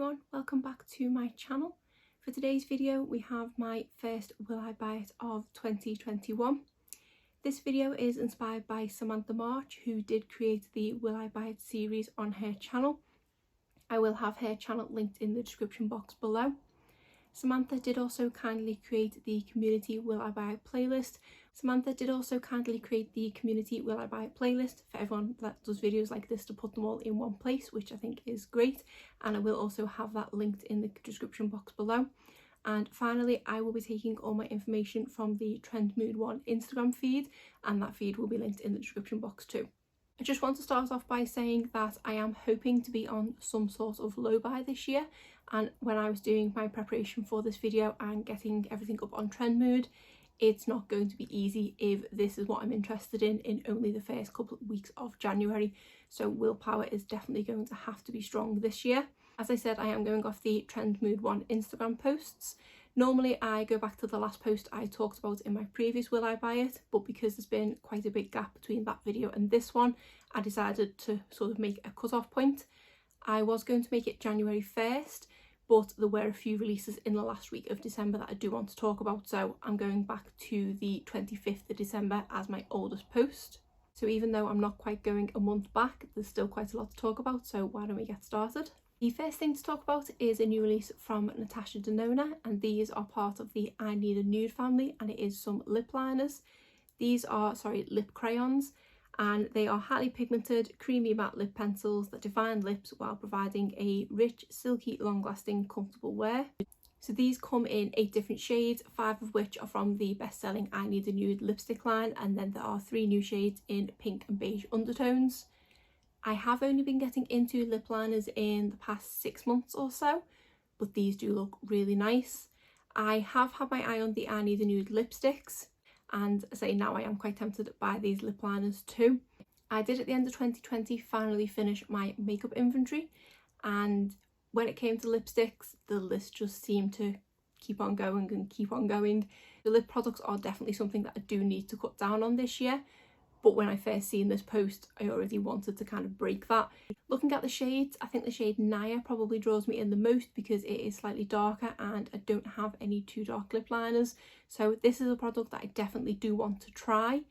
everyone, welcome back to my channel. For today's video we have my first Will I Buy It of 2021. This video is inspired by Samantha March, who did create the Will I Buy It series on her channel. I will have her channel linked in the description box below. Samantha did also kindly create the community Will I Buy It playlist. For everyone that does videos like this, to put them all in one place, which I think is great, and I will also have that linked in the description box below. And finally, I will be taking all my information from the Trend Mood 1 Instagram feed, and that feed will be linked in the description box too. I just want to start off by saying that I am hoping to be on some sort of low buy this year, and when I was doing my preparation for this video and getting everything up on Trend Mood, it's not going to be easy if this is what I'm interested in only the first couple of weeks of January. So willpower is definitely going to have to be strong this year. As I said, I am going off the Trend Mood 1 Instagram posts. Normally I go back to the last post I talked about in my previous Will I Buy It, but because there's been quite a big gap between that video and this one, I decided to sort of make a cut-off point. I was going to make it January 1st, but there were a few releases in the last week of December that I do want to talk about, so I'm going back to the 25th of December as my oldest post. So even though I'm not quite going a month back, there's still quite a lot to talk about, so why don't we get started? The first thing to talk about is a new release from Natasha Denona, and these are part of the I Need a Nude family, and it is some lip liners. These are, lip crayons, and they are highly pigmented, creamy matte lip pencils that define lips while providing a rich, silky, long-lasting, comfortable wear. So these come in 8 different shades, 5 of which are from the best-selling I Need a Nude lipstick line, and then there are 3 new shades in pink and beige undertones. I have only been getting into lip liners in the past 6 months or so, but these do look really nice. I have had my eye on the I Need a Nude lipsticks, and I say now I am quite tempted by these lip liners too. I did at the end of 2020 finally finish my makeup inventory, and when it came to lipsticks, the list just seemed to keep on going and keep on going. The lip products are definitely something that I do need to cut down on this year, but when I first seen this post, I already wanted to kind of break that. Looking at the shades, I think the shade Noir probably draws me in the most because it is slightly darker and I don't have any too dark lip liners. So this is a product that I definitely do want to try.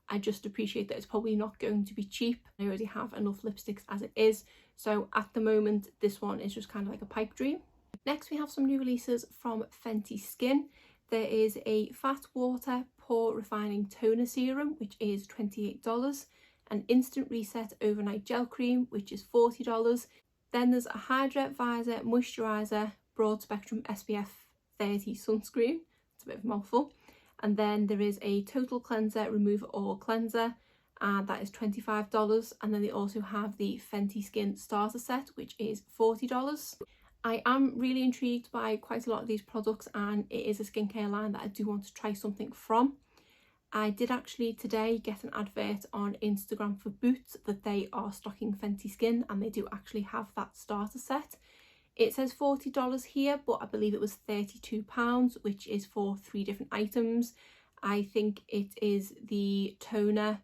I just appreciate that it's probably not going to be cheap. I already have enough lipsticks as it is. So at the moment, this one is just kind of like a pipe dream. Next, we have some new releases from Fenty Skin. There is a Fat Water Pore Refining Toner Serum, which is $28. An Instant Reset Overnight Gel Cream, which is $40. Then there's a Hydra Visor Moisturiser Broad Spectrum SPF 30 Sunscreen. It's a bit of a mouthful. And then there is a Total Cleanser Remove All Cleanser, and that is $25. And then they also have the Fenty Skin Starter Set, which is $40. I am really intrigued by quite a lot of these products, and it is a skincare line that I do want to try something from. I did actually today get an advert on Instagram for Boots that they are stocking Fenty Skin, and they do actually have that starter set. It says $40 here, but I believe it was £32, which is for 3 different items. I think it is the toner,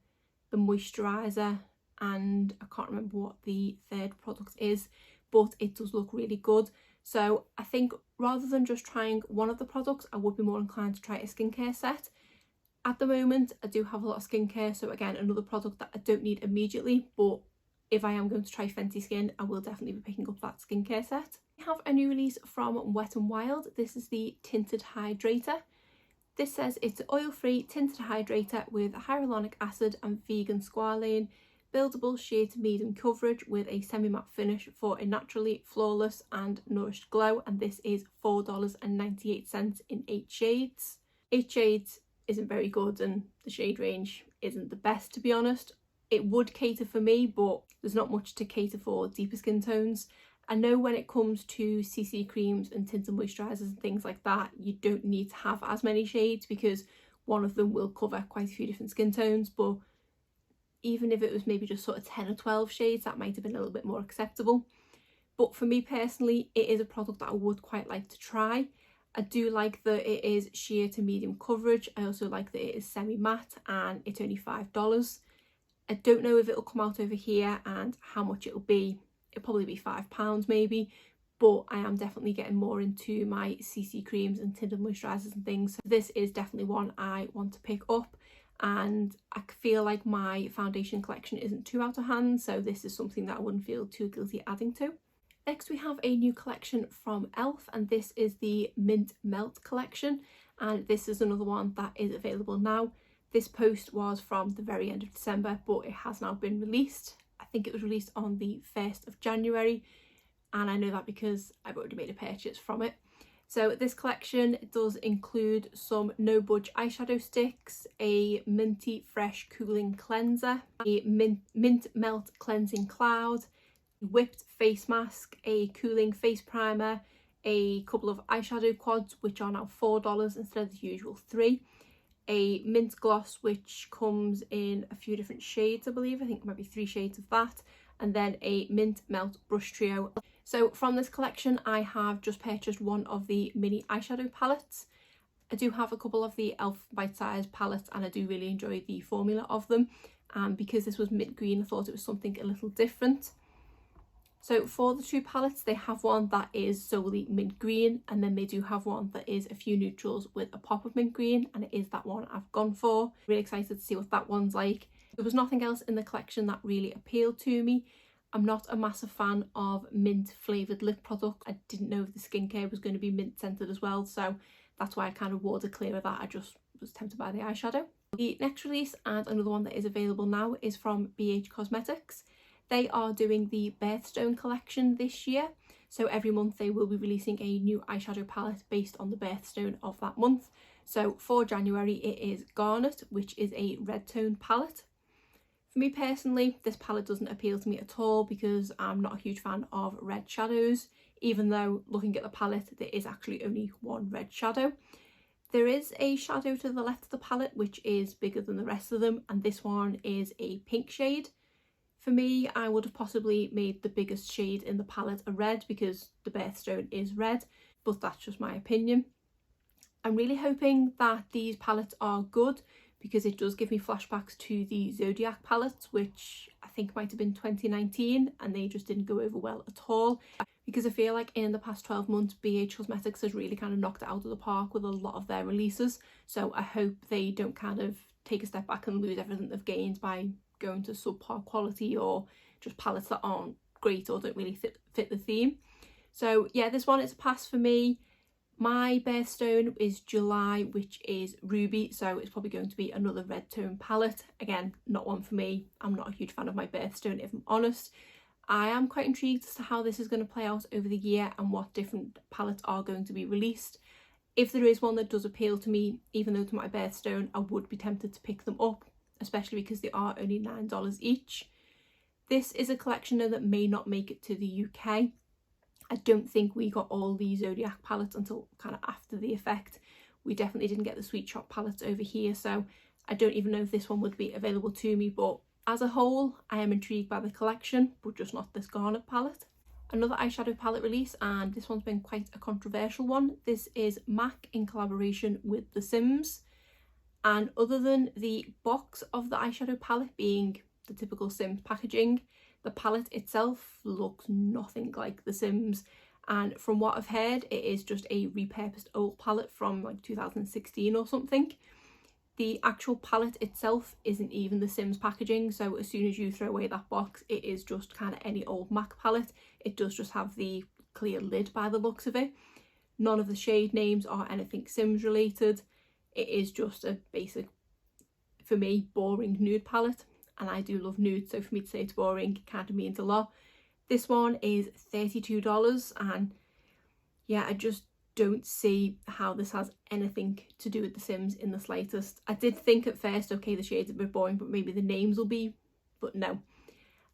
the moisturiser, and I can't remember what the third product is, but it does look really good. So I think rather than just trying one of the products, I would be more inclined to try a skincare set. At the moment, I do have a lot of skincare, so again, another product that I don't need immediately, but if I am going to try Fenty Skin, I will definitely be picking up that skincare set. We have a new release from Wet n Wild. This is the Tinted Hydrator. This says it's an oil-free tinted hydrator with hyaluronic acid and vegan squalane, buildable sheer to medium coverage with a semi-matte finish for a naturally flawless and nourished glow, and this is $4.98 in 8 shades. 8 shades isn't very good, and the shade range isn't the best, to be honest. It would cater for me, but there's not much to cater for deeper skin tones. I know when it comes to CC creams and tinted moisturisers and things like that, you don't need to have as many shades because one of them will cover quite a few different skin tones, but even if it was maybe just sort of 10 or 12 shades, that might have been a little bit more acceptable. But for me personally, it is a product that I would quite like to try. I do like that it is sheer to medium coverage. I also like that it is semi-matte and it's only $5. I don't know if it'll come out over here and how much it'll be. It'll probably be £5 maybe, but I am definitely getting more into my CC creams and tinted moisturisers and things. So this is definitely one I want to pick up, and I feel like my foundation collection isn't too out of hand, so this is something that I wouldn't feel too guilty adding to. Next we have a new collection from e.l.f. and this is the Mint Melt collection, and this is another one that is available now. This post was from the very end of December, but it has now been released. I think it was released on the 1st of January, and I know that because I've already made a purchase from it. So this collection does include some No Budge eyeshadow sticks, a minty fresh cooling cleanser, a mint melt cleansing cloud, a whipped face mask, a cooling face primer, a couple of eyeshadow quads which are now $4 instead of the usual $3, a mint gloss which comes in a few different shades, I believe. I think there might be 3 shades of that, and then a mint melt brush trio. So from this collection I have just purchased one of the mini eyeshadow palettes. I do have a couple of the e.l.f. bite-sized palettes and I do really enjoy the formula of them, and because this was mint green I thought it was something a little different. So for the 2 palettes they have one that is solely mint green, and then they do have one that is a few neutrals with a pop of mint green, and it is that one I've gone for. Really excited to see what that one's like. There was nothing else in the collection that really appealed to me. I'm not a massive fan of mint flavoured lip products. I didn't know if the skincare was going to be mint scented as well, so that's why I kind of wore the clear of that. I just was tempted by the eyeshadow. The next release, and another one that is available now, is from BH Cosmetics. They are doing the Birthstone collection this year, so every month they will be releasing a new eyeshadow palette based on the birthstone of that month. So for January it is Garnet, which is a red tone palette. For me personally, this palette doesn't appeal to me at all because I'm not a huge fan of red shadows, even though looking at the palette there is actually only one red shadow. There is a shadow to the left of the palette which is bigger than the rest of them, and this one is a pink shade. For me, I would have possibly made the biggest shade in the palette a red because the birthstone is red, but that's just my opinion. I'm really hoping that these palettes are good because it does give me flashbacks to the Zodiac palettes, which I think might have been 2019, and they just didn't go over well at all. Because I feel like in the past 12 months, BH Cosmetics has really kind of knocked it out of the park with a lot of their releases. So I hope they don't kind of take a step back and lose everything they've gained by going to subpar quality or just palettes that aren't great or don't really fit the theme. So yeah, this one is a pass for me. My birthstone is July, which is Ruby, so it's probably going to be another red tone palette. Again, not one for me. I'm not a huge fan of my birthstone, if I'm honest. I am quite intrigued as to how this is going to play out over the year and what different palettes are going to be released. If there is one that does appeal to me, even though to my birthstone, I would be tempted to pick them up, especially because they are only $9 each. This is a collection though that may not make it to the UK. I don't think we got all the Zodiac palettes until kind of after the effect. We definitely didn't get the Sweet Shop palettes over here, so I don't even know if this one would be available to me, but as a whole I am intrigued by the collection, but just not this Garnet palette. Another eyeshadow palette release, and this one's been quite a controversial one. This is MAC in collaboration with The Sims. And other than the box of the eyeshadow palette being the typical Sims packaging, the palette itself looks nothing like The Sims, and from what I've heard it is just a repurposed old palette from like 2016 or something. The actual palette itself isn't even The Sims packaging, so as soon as you throw away that box it is just kind of any old MAC palette. It does just have the clear lid by the looks of it. None of the shade names are anything Sims related. It is just a basic, for me, boring nude palette, and I do love nude, so for me to say it's boring kind of means a lot. This one is $32, and yeah, I just don't see how this has anything to do with The Sims in the slightest. I did think at first, okay, the shades are a bit boring, but maybe the names will be, but no.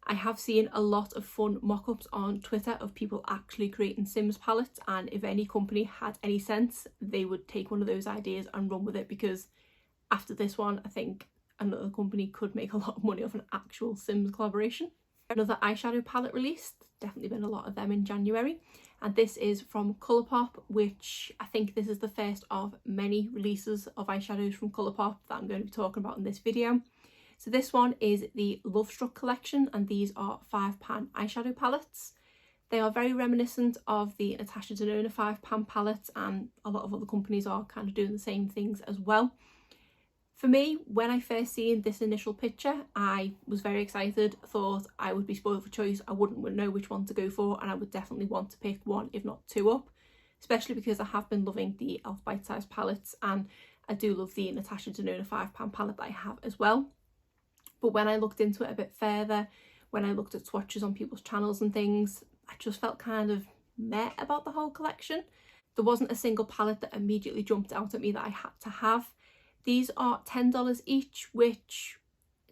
I have seen a lot of fun mock-ups on Twitter of people actually creating Sims palettes, and if any company had any sense, they would take one of those ideas and run with it, because after this one, I think another company could make a lot of money off an actual Sims collaboration. Another eyeshadow palette released, definitely been a lot of them in January, and this is from Colourpop, which I think this is the first of many releases of eyeshadows from Colourpop that I'm going to be talking about in this video. So this one is the Love Struck collection, and these are 5-pan eyeshadow palettes. They are very reminiscent of the Natasha Denona £5 palettes, and a lot of other companies are kind of doing the same things as well. For me, when I first seen this initial picture, I was very excited, thought I would be spoiled for choice, I wouldn't know which one to go for, and I would definitely want to pick one, if not two up, especially because I have been loving the e.l.f. Bite Size palettes, and I do love the Natasha Denona £5 palette that I have as well. But when I looked into it a bit further, when I looked at swatches on people's channels and things, I just felt kind of meh about the whole collection. There wasn't a single palette that immediately jumped out at me that I had to have. These are $10 each, which,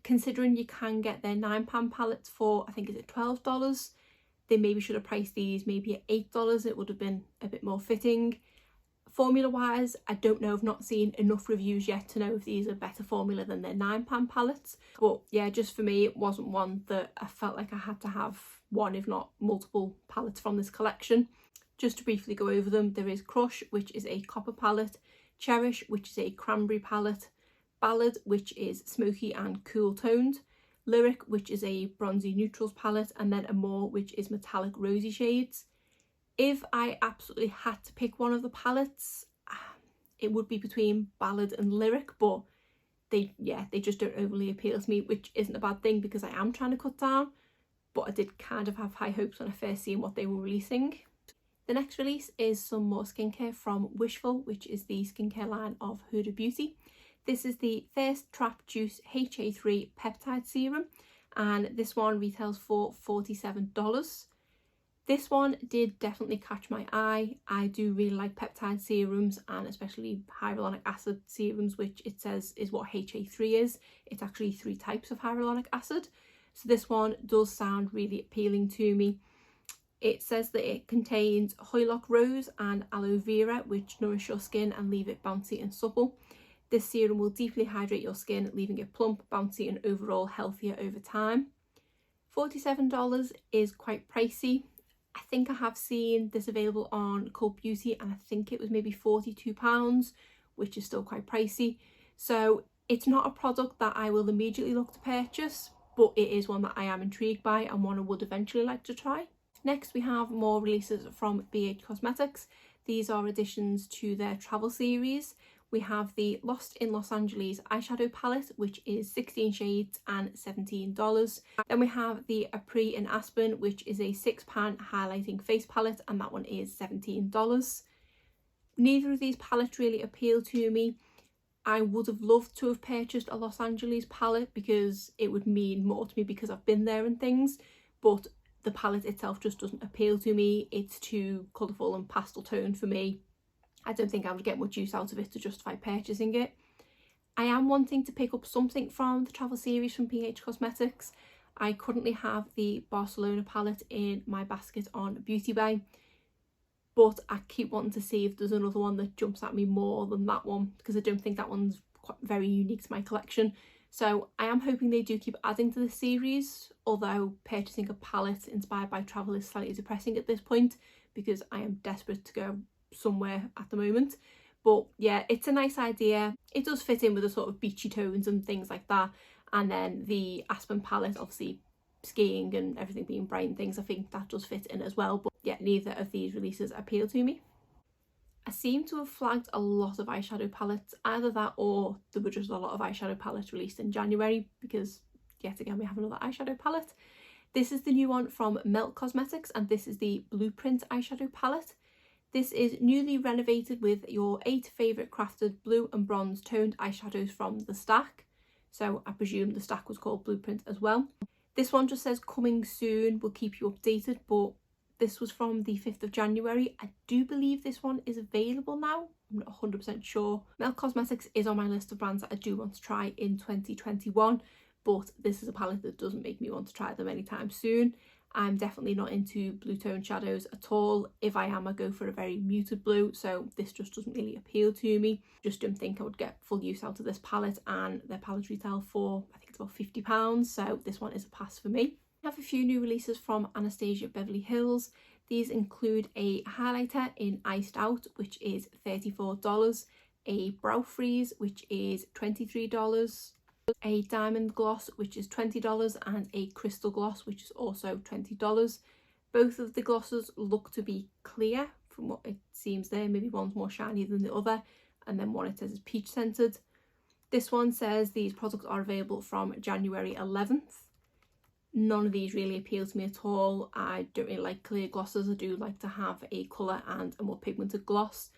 considering you can get their £9 palettes for, I think, is it $12? They maybe should have priced these maybe at $8. It would have been a bit more fitting. Formula wise, I don't know, I've not seen enough reviews yet to know if these are better formula than their £9 palettes. But yeah, just for me, it wasn't one that I felt like I had to have one, if not multiple palettes from this collection. Just to briefly go over them, there is Crush, which is a copper palette, Cherish, which is a cranberry palette, Ballad, which is smoky and cool toned, Lyric, which is a bronzy neutrals palette, and then Amore, which is metallic rosy shades. If I absolutely had to pick one of the palettes, it would be between Ballad and Lyric, but they just don't overly appeal to me, which isn't a bad thing because I am trying to cut down, but I did kind of have high hopes when I first seen what they were releasing. The next release is some more skincare from Wishful, which is the skincare line of Huda Beauty. This is the Thirst Trap Juice HA3 Peptide Serum, and this one retails for $47. This one did definitely catch my eye. I do really like peptide serums, and especially hyaluronic acid serums, which it says is what HA3 is. It's actually 3 types of hyaluronic acid. So this one does sound really appealing to me. It says that it contains Hoylock Rose and Aloe Vera, which nourish your skin and leave it bouncy and supple. This serum will deeply hydrate your skin, leaving it plump, bouncy and overall healthier over time. $47 is quite pricey. I think I have seen this available on Cult Beauty, and I think it was maybe £42, which is still quite pricey. So it's not a product that I will immediately look to purchase, but it is one that I am intrigued by and one I would eventually like to try. Next, we have more releases from BH Cosmetics. These are additions to their travel series. We have the Lost in Los Angeles eyeshadow palette, which is 16 shades and $17. Then we have the Apres and Aspen, which is a 6-pan highlighting face palette, and that one is $17. Neither of these palettes really appeal to me. I would have loved to have purchased a Los Angeles palette because it would mean more to me because I've been there and things, but the palette itself just doesn't appeal to me. It's too colourful and pastel toned for me. I don't think I would get much use out of it to justify purchasing it. I am wanting to pick up something from the travel series from BH Cosmetics. I currently have the Barcelona palette in my basket on Beauty Bay, but I keep wanting to see if there's another one that jumps at me more than that one, because I don't think that one's quite very unique to my collection. So I am hoping they do keep adding to this series, although purchasing a palette inspired by travel is slightly depressing at this point because I am desperate to go somewhere at the moment. But yeah, it's a nice idea. It does fit in with the sort of beachy tones and things like that. And then the Aspen palette, obviously skiing and everything being bright and things, I think that does fit in as well. But yeah, neither of these releases appeal to me. I seem to have flagged a lot of eyeshadow palettes, either that or there were just a lot of eyeshadow palettes released in January, because yet again we have another eyeshadow palette. This is the new one from Melt Cosmetics, and this is the Blueprint eyeshadow palette. This is newly renovated with your 8 favourite crafted blue and bronze toned eyeshadows from the stack. So I presume the stack was called Blueprint as well. This one just says coming soon, we'll keep you updated, but this was from the 5th of January. I do believe this one is available now. I'm not 100% sure. Melt Cosmetics is on my list of brands that I do want to try in 2021, but this is a palette that doesn't make me want to try them anytime soon. I'm definitely not into blue tone shadows at all. If I am, I go for a very muted blue, so this just doesn't really appeal to me. Just don't think I would get full use out of this palette, and their palette retail for, I think it's about £50, so this one is a pass for me. I have a few new releases from Anastasia Beverly Hills. These include a highlighter in Iced Out, which is $34, a brow freeze, which is $23, a diamond gloss, which is $20, and a crystal gloss, which is also $20. Both of the glosses look to be clear from what it seems there. Maybe one's more shiny than the other, and then one it says is peach scented. This one says these products are available from January 11th. None of these really appeal to me at all. I don't really like clear glosses. I do like to have a colour and a more pigmented gloss.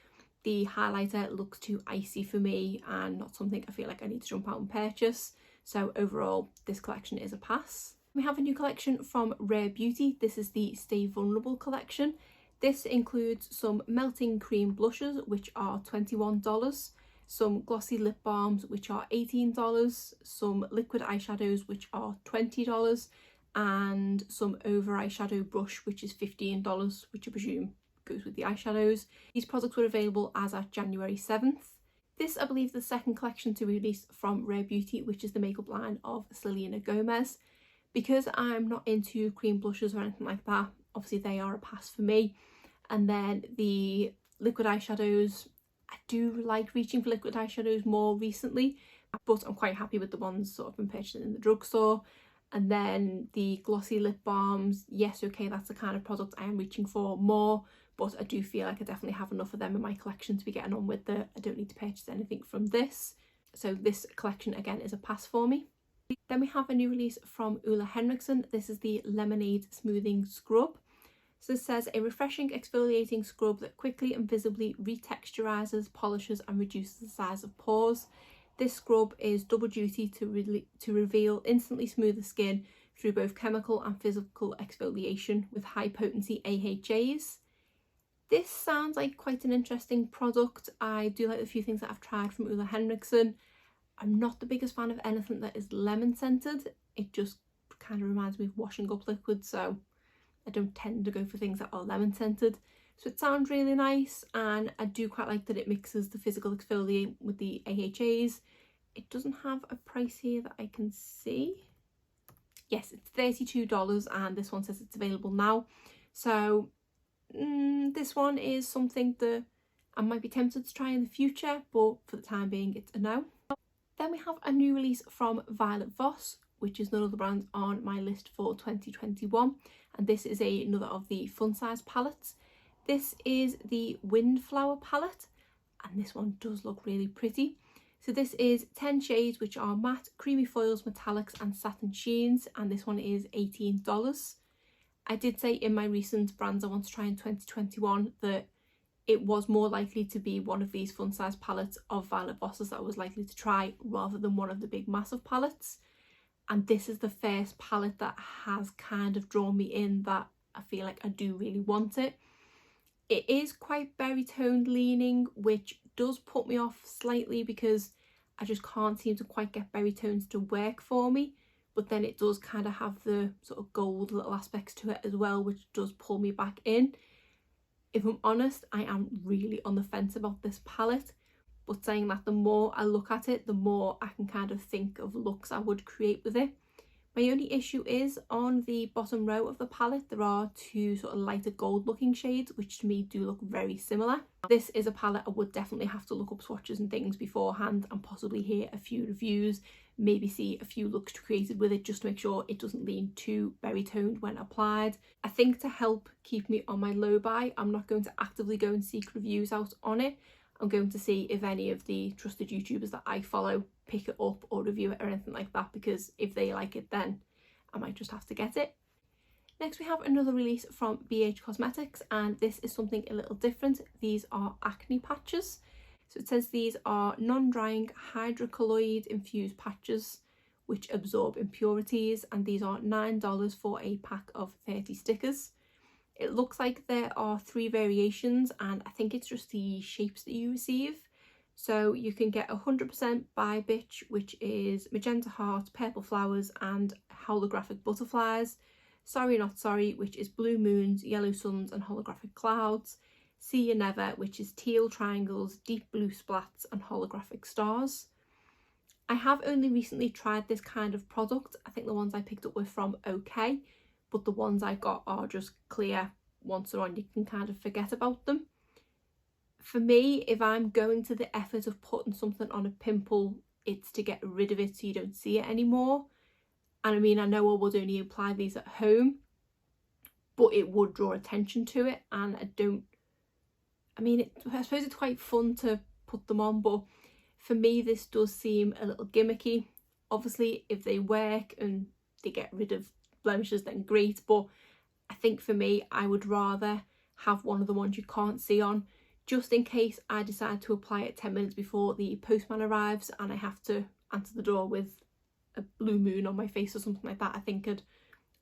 The highlighter looks too icy for me and not something I feel like I need to jump out and purchase. So overall, this collection is a pass. We have a new collection from Rare Beauty. This is the Stay Vulnerable collection. This includes some melting cream blushes, which are $21, some glossy lip balms, which are $18, some liquid eyeshadows, which are $20, and some over eyeshadow brush, which is $15, which I presume goes with the eyeshadows. These products were available as at January 7th. This, I believe, is the second collection to be released from Rare Beauty, which is the makeup line of Selena Gomez. Because I'm not into cream blushes or anything like that, obviously they are a pass for me. And then the liquid eyeshadows, I do like reaching for liquid eyeshadows more recently, but I'm quite happy with the ones sort of been purchasing in the drugstore. And then the glossy lip balms, yes, okay, that's the kind of product I am reaching for more, but I do feel like I definitely have enough of them in my collection to be getting on with I don't need to purchase anything from this. So this collection again is a pass for me. Then we have a new release from Ole Henriksen. This is the Lemonade Smoothing Scrub. So it says a refreshing exfoliating scrub that quickly and visibly retexturizes, polishes and reduces the size of pores. This scrub is double duty to reveal instantly smoother skin through both chemical and physical exfoliation with high potency AHAs. This sounds like quite an interesting product. I do like the few things that I've tried from Ole Henriksen. I'm not the biggest fan of anything that is lemon scented. It just kind of reminds me of washing up liquid, so I don't tend to go for things that are lemon scented. So it sounds really nice, and I do quite like that it mixes the physical exfoliate with the AHAs. It doesn't have a price here that I can see. Yes, it's $32, and this one says it's available now. So this one is something that I might be tempted to try in the future, but for the time being it's a no. Then we have a new release from Violet Voss, which is another brand on my list for 2021, and this is another of the fun size palettes. This is the Windflower palette, and this one does look really pretty. So this is 10 shades which are matte, creamy foils, metallics and satin sheens, and this one is $18. I did say in my recent brands I want to try in 2021 that it was more likely to be one of these fun size palettes of Violet Voss's that I was likely to try rather than one of the big massive palettes. And this is the first palette that has kind of drawn me in, that I feel like I do really want it. It is quite berry toned leaning, which does put me off slightly because I just can't seem to quite get berry tones to work for me. But then it does kind of have the sort of gold little aspects to it as well, which does pull me back in. If I'm honest, I am really on the fence about this palette, but saying that, the more I look at it, the more I can kind of think of looks I would create with it. My only issue is on the bottom row of the palette there are two sort of lighter gold looking shades which to me do look very similar. This is a palette I would definitely have to look up swatches and things beforehand and possibly hear a few reviews, maybe see a few looks created with it just to make sure it doesn't lean too berry toned when applied. I think to help keep me on my low buy, I'm not going to actively go and seek reviews out on it. I'm going to see if any of the trusted YouTubers that I follow pick it up or review it or anything like that, because if they like it then I might just have to get it. Next we have another release from BH Cosmetics, and this is something a little different. These are Acne Patches. So it says these are non-drying hydrocolloid infused patches which absorb impurities, and these are $9 for a pack of 30 stickers. It looks like there are 3 variations, and I think it's just the shapes that you receive. So you can get 100% by Bitch, which is magenta hearts, purple flowers and holographic butterflies. Sorry Not Sorry, which is blue moons, yellow suns and holographic clouds. See You Never, which is teal triangles, deep blue splats and holographic stars. I have only recently tried this kind of product. I think the ones I picked up were from OK, but the ones I got are just clear. Once they're on, you can kind of forget about them. For me, if I'm going to the effort of putting something on a pimple, it's to get rid of it so you don't see it anymore. And I mean, I know I would only apply these at home, but it would draw attention to it, and I suppose it's quite fun to put them on, but for me this does seem a little gimmicky. Obviously if they work and they get rid of blemishes then great, but I think for me I would rather have one of the ones you can't see on, just in case I decide to apply it 10 minutes before the postman arrives and I have to answer the door with a blue moon on my face or something like that. I think I'd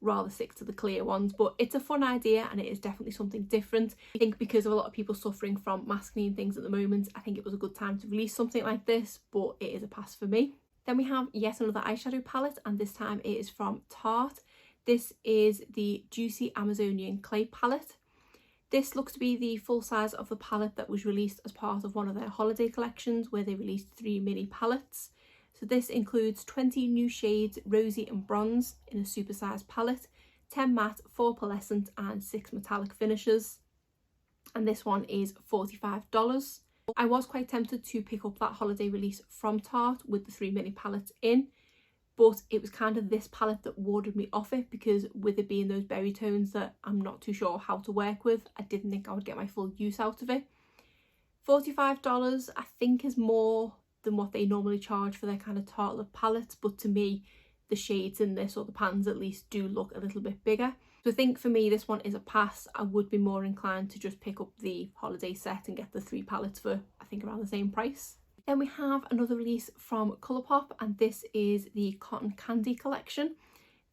rather stick to the clear ones, but it's a fun idea and it is definitely something different. I think because of a lot of people suffering from maskne and things at the moment, I think it was a good time to release something like this, but it is a pass for me. Then we have yet another eyeshadow palette, and this time it is from Tarte. This is the Juicy Amazonian Clay palette. This looks to be the full size of the palette that was released as part of one of their holiday collections where they released 3 mini palettes. So this includes 20 new shades rosy and bronze in a supersized palette, 10 matte, 4 pearlescent and 6 metallic finishes. And this one is $45. I was quite tempted to pick up that holiday release from Tarte with the 3 mini palettes in, but it was kind of this palette that warded me off it, because with it being those berry tones that I'm not too sure how to work with, I didn't think I would get my full use out of it. $45 I think is more than what they normally charge for their kind of Tarte palettes, but to me the shades in this, or the pans at least, do look a little bit bigger. So I think for me this one is a pass. I would be more inclined to just pick up the holiday set and get the 3 palettes for I think around the same price. Then we have another release from Colourpop, and this is the Cotton Candy collection.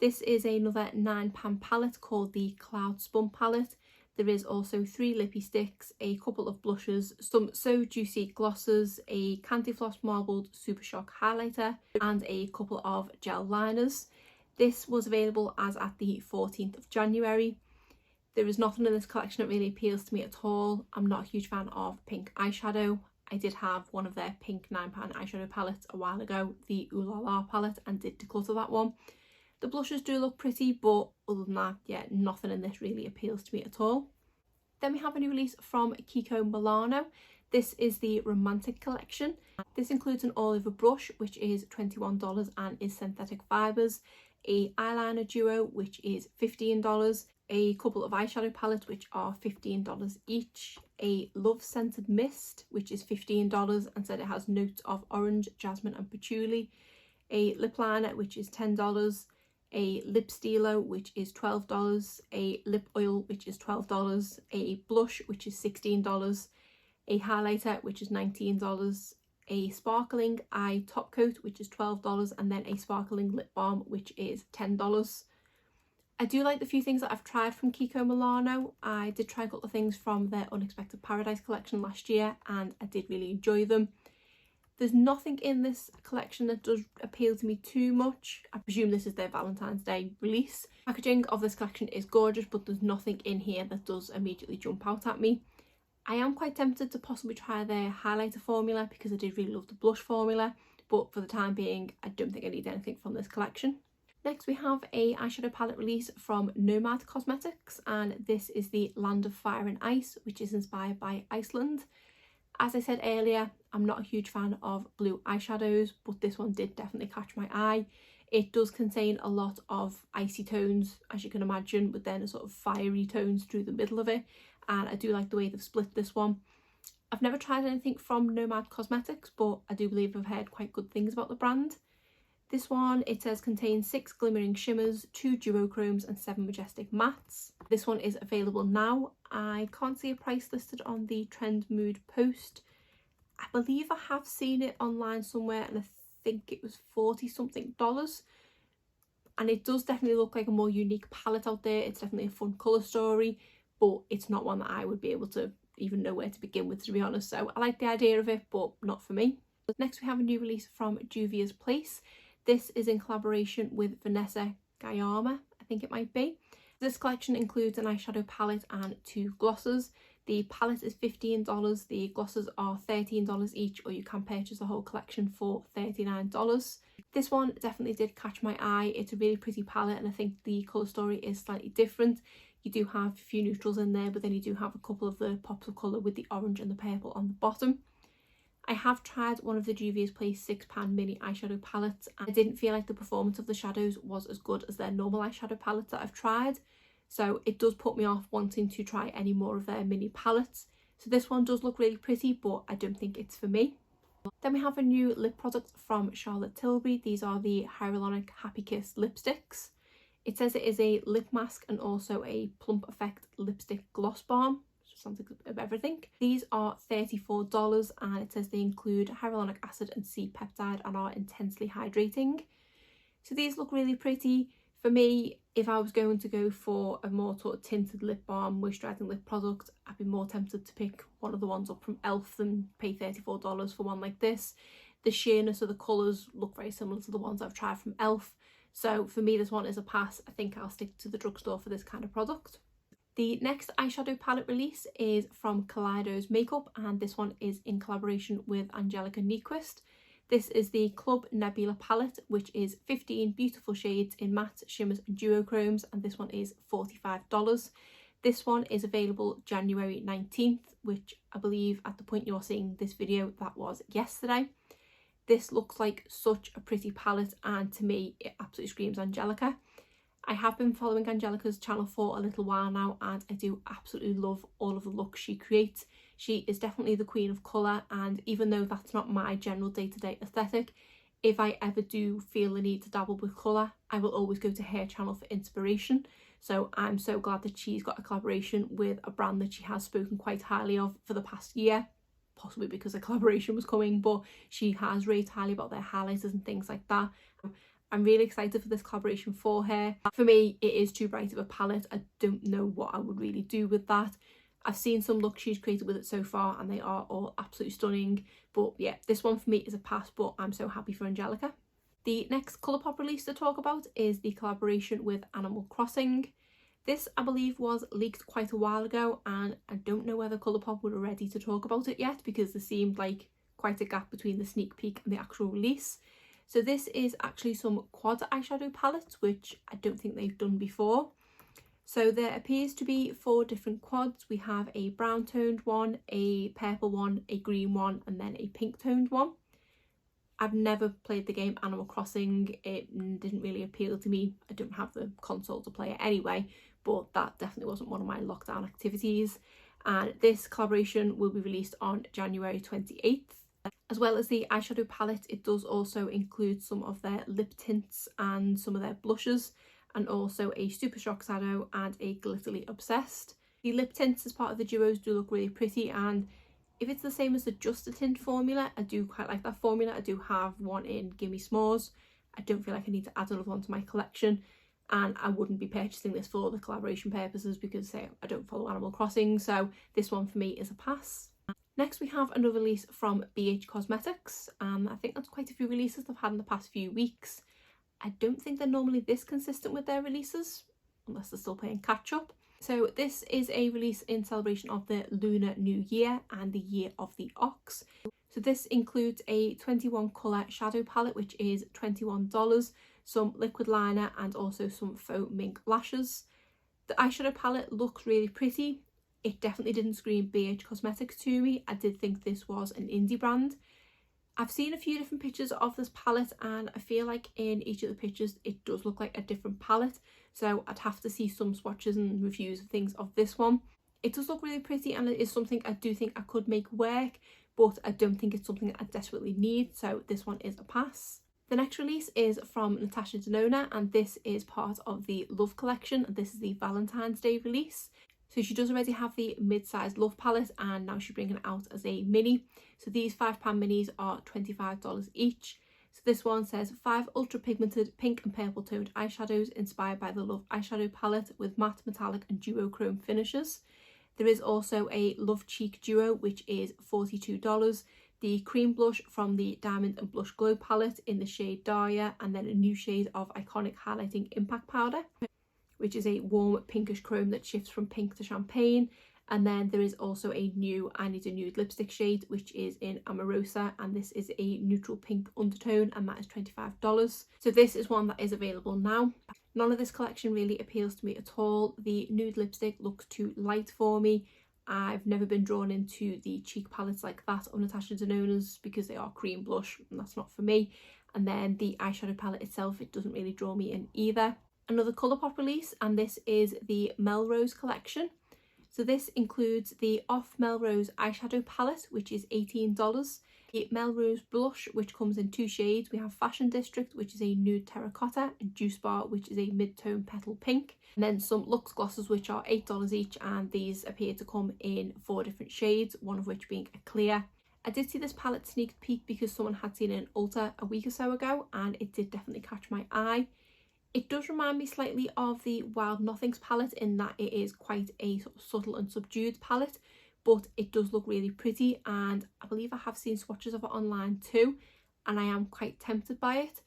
This is another 9-pan palette called the Cloud Spun palette. There is also 3 lippy sticks, a couple of blushes, some So Juicy glosses, a Candy Floss Marbled Super Shock highlighter and a couple of gel liners. This was available as at the 14th of January. There is nothing in this collection that really appeals to me at all. I'm not a huge fan of pink eyeshadow. I did have one of their pink 9-pan eyeshadow palettes a while ago, the Ooh La La palette, and did declutter that one. The blushes do look pretty, but other than that, yeah, nothing in this really appeals to me at all. Then we have a new release from Kiko Milano. This is the Romantic collection. This includes an all over brush, which is $21 and is synthetic fibres, a eyeliner duo, which is $15, a couple of eyeshadow palettes, which are $15 each, a love scented mist, which is $15 and said it has notes of orange, jasmine and patchouli, a lip liner, which is $10, a lip stilo, which is $12, a lip oil, which is $12, a blush, which is $16, a highlighter, which is $19, a sparkling eye top coat, which is $12, and then a sparkling lip balm, which is $10. I do like the few things that I've tried from Kiko Milano. I did try a couple of things from their Unexpected Paradise collection last year and I did really enjoy them. There's nothing in this collection that does appeal to me too much. I presume this is their Valentine's Day release. Packaging of this collection is gorgeous, but there's nothing in here that does immediately jump out at me. I am quite tempted to possibly try their highlighter formula because I did really love the blush formula, but for the time being I don't think I need anything from this collection. Next we have a eyeshadow palette release from Nomad Cosmetics, and this is the Land of Fire and Ice, which is inspired by Iceland. As I said earlier, I'm not a huge fan of blue eyeshadows, but this one did definitely catch my eye. It does contain a lot of icy tones, as you can imagine, but then a sort of fiery tones through the middle of it, and I do like the way they've split this one. I've never tried anything from Nomad Cosmetics, but I do believe I've heard quite good things about the brand. This one, it says, contains 6 glimmering shimmers, 2 duochromes and 7 majestic mattes. This one is available now. I can't see a price listed on the Trend Mood post. I believe I have seen it online somewhere and I think it was $40 something. And it does definitely look like a more unique palette out there. It's definitely a fun colour story, but it's not one that I would be able to even know where to begin with, to be honest. So I like the idea of it, but not for me. Next we have a new release from Juvia's Place. This is in collaboration with Vanessa Guayama, I think it might be. This collection includes an eyeshadow palette and 2 glosses. The palette is $15, the glosses are $13 each, or you can purchase the whole collection for $39. This one definitely did catch my eye. It's a really pretty palette and I think the colour story is slightly different. You do have a few neutrals in there, but then you do have a couple of the pops of colour with the orange and the purple on the bottom. I have tried one of the Juvia's Place 6-pan mini eyeshadow palettes and I didn't feel like the performance of the shadows was as good as their normal eyeshadow palettes that I've tried. so it does put me off wanting to try any more of their mini palettes. So this one does look really pretty, but I don't think it's for me. Then we have a new lip product from Charlotte Tilbury. These are the Hyaluronic Happy Kiss lipsticks. It says it is a lip mask and also a plump effect lipstick gloss balm. Sounds like of everything. These are $34 and it says they include hyaluronic acid and C peptide and are intensely hydrating. So these look really pretty. For me, if I was going to go for a more sort of tinted lip balm, moisturising lip product, I'd be more tempted to pick one of the ones up from e.l.f. than pay $34 for one like this. The sheerness of the colours look very similar to the ones I've tried from e.l.f. So for me, this one is a pass. I think I'll stick to the drugstore for this kind of product. The next eyeshadow palette release is from Kaleidos Makeup, and this one is in collaboration with Angelica Nyquist. This is the Club Nebula palette, which is 15 beautiful shades in matte, shimmers and duochromes, and this one is $45. This one is available January 19th, which I believe at the point you're seeing this video, that was yesterday. This looks like such a pretty palette, and to me it absolutely screams Angelica. I have been following Angelica's channel for a little while now, and I do absolutely love all of the looks she creates. She is definitely the queen of colour, and even though that's not my general day-to-day aesthetic, if I ever do feel the need to dabble with colour, I will always go to her channel for inspiration. So I'm so glad that she's got a collaboration with a brand that she has spoken quite highly of for the past year, possibly because a collaboration was coming, but she has raved highly about their highlighters and things like that. I'm really excited for this collaboration for her. For me, it is too bright of a palette. I don't know what I would really do with that. I've seen some looks she's created with it so far and they are all absolutely stunning. But yeah, this one for me is a pass, but I'm so happy for Angelica. The next Colourpop release to talk about is the collaboration with Animal Crossing. This, I believe, was leaked quite a while ago, and I don't know whether Colourpop were ready to talk about it yet because there seemed like quite a gap between the sneak peek and the actual release. So this is actually some quad eyeshadow palettes, which I don't think they've done before. So there appears to be 4 different quads. We have a brown toned one, a purple one, a green one, and then a pink toned one. I've never played the game Animal Crossing. It didn't really appeal to me. I don't have the console to play it anyway, but that definitely wasn't one of my lockdown activities. And this collaboration will be released on January 28th. As well as the eyeshadow palette, it does also include some of their lip tints and some of their blushes, and also a Super Shock shadow and a Glitterly Obsessed. The lip tints as part of the duos do look really pretty, and if it's the same as the Just a Tint formula, I do quite like that formula. I do have one in Gimme S'mores. I don't feel like I need to add another one to my collection, and I wouldn't be purchasing this for the collaboration purposes because I don't follow Animal Crossing, so this one for me is a pass. Next we have another release from BH Cosmetics. I think that's quite a few releases they've had in the past few weeks. I don't think they're normally this consistent with their releases, unless they're still playing catch up. So this is a release in celebration of the Lunar New Year and the Year of the Ox. So this includes a 21 colour shadow palette, which is $21, some liquid liner and also some faux mink lashes. The eyeshadow palette looks really pretty. It definitely didn't scream BH Cosmetics to me. I did think this was an indie brand. I've seen a few different pictures of this palette, and I feel like in each of the pictures it does look like a different palette, so I'd have to see some swatches and reviews of things of this one. It does look really pretty, and it is something I do think I could make work, but I don't think it's something I desperately need, so this one is a pass. The next release is from Natasha Denona, and this is part of the Love collection, and this is the Valentine's Day release. So she does already have the mid-sized Love palette, and now she's bringing it out as a mini. So these £5 minis are $25 each. So this one says 5 ultra pigmented pink and purple toned eyeshadows inspired by the Love eyeshadow palette with matte, metallic and duochrome finishes. There is also a Love Cheek duo, which is $42. The cream blush from the Diamond and Blush Glow palette in the shade Dahlia, and then a new shade of Iconic Highlighting Impact Powder, which is a warm pinkish chrome that shifts from pink to champagne. And then there is also a new I Need a Nude lipstick shade, which is in Amorosa, and this is a neutral pink undertone, and that is $25. So this is one that is available now. None of this collection really appeals to me at all. The nude lipstick looks too light for me. I've never been drawn into the cheek palettes like that of Natasha Denona's because they are cream blush, and that's not for me. And then the eyeshadow palette itself, it doesn't really draw me in either. another Colourpop release, and this is the Melrose Collection. So this includes the Off Melrose Eyeshadow Palette, which is $18. The Melrose Blush, which comes in 2 shades. We have Fashion District, which is a nude terracotta, and Juice Bar, which is a mid-tone petal pink. And then some Luxe glosses, which are $8 each, and these appear to come in 4 different shades, one of which being a clear. I did see this palette sneak peek because someone had seen it in Ulta a week or so ago, and it did definitely catch my eye. It does remind me slightly of the Wild Nothings palette in that it is quite a sort of subtle and subdued palette, but it does look really pretty, and I believe I have seen swatches of it online too, and I am quite tempted by it.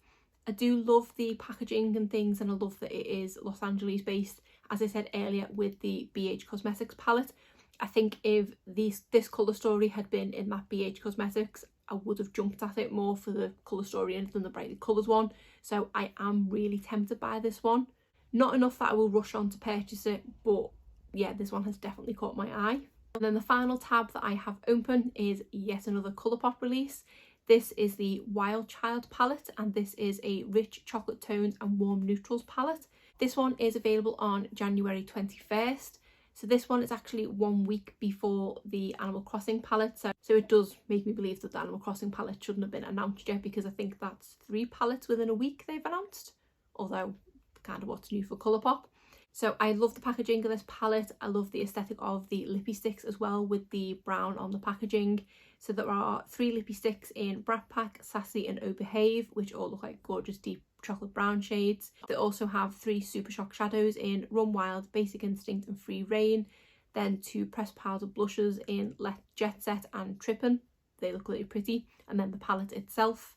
I do love the packaging and things, and I love that it is Los Angeles based, as I said earlier with the BH Cosmetics palette. I think if this colour story had been in that BH Cosmetics, I would have jumped at it more for the colour story than the brightly coloured one. So I am really tempted by this one. Not enough that I will rush on to purchase it, but yeah, this one has definitely caught my eye. And then the final tab that I have open is yet another Colourpop release. This is the Wild Child palette, and this is a rich chocolate tones and warm neutrals palette. This one is available on January 21st. So this one is actually 1 week before the Animal Crossing palette. So it does make me believe that the Animal Crossing palette shouldn't have been announced yet, because I think that's 3 palettes within a week they've announced. Although, kind of what's new for Colourpop. So I love the packaging of this palette. I love the aesthetic of the lippy sticks as well, with the brown on the packaging. So there are 3 lippy sticks in Brat Pack, Sassy and Oh Behave, which all look like gorgeous deep chocolate brown shades. They also have 3 Super Shock shadows in Run Wild, Basic Instinct and Free Reign. Then 2 pressed powder blushes in Let Jet Set and Trippin'. They look really pretty. And then the palette itself.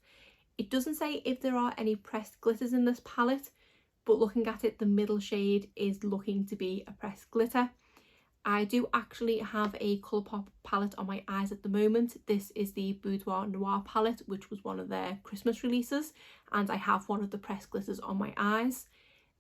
It doesn't say if there are any pressed glitters in this palette, but looking at it, the middle shade is looking to be a pressed glitter. I do actually have a Colourpop palette on my eyes at the moment. This is the Boudoir Noir palette, which was one of their Christmas releases, and I have one of the pressed glitters on my eyes.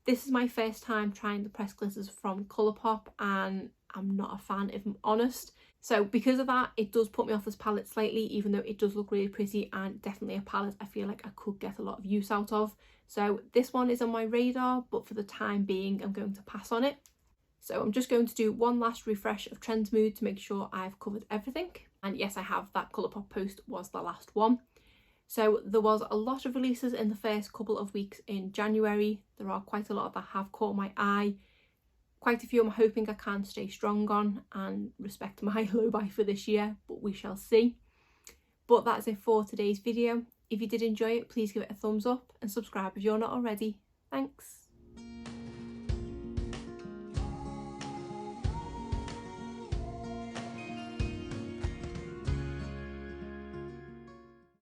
This is my first time trying the pressed glitters from Colourpop, and I'm not a fan if I'm honest. So because of that, it does put me off this palette slightly, even though it does look really pretty and definitely a palette I feel like I could get a lot of use out of. So this one is on my radar, but for the time being, I'm going to pass on it. So I'm just going to do one last refresh of Trends Mood to make sure I've covered everything. And yes, I have. That Colourpop post was the last one. So there was a lot of releases in the first couple of weeks in January. There are quite a lot that have caught my eye. Quite a few I'm hoping I can stay strong on and respect my low buy for this year, but we shall see. But that's it for today's video. If you did enjoy it, please give it a thumbs up and subscribe if you're not already. Thanks.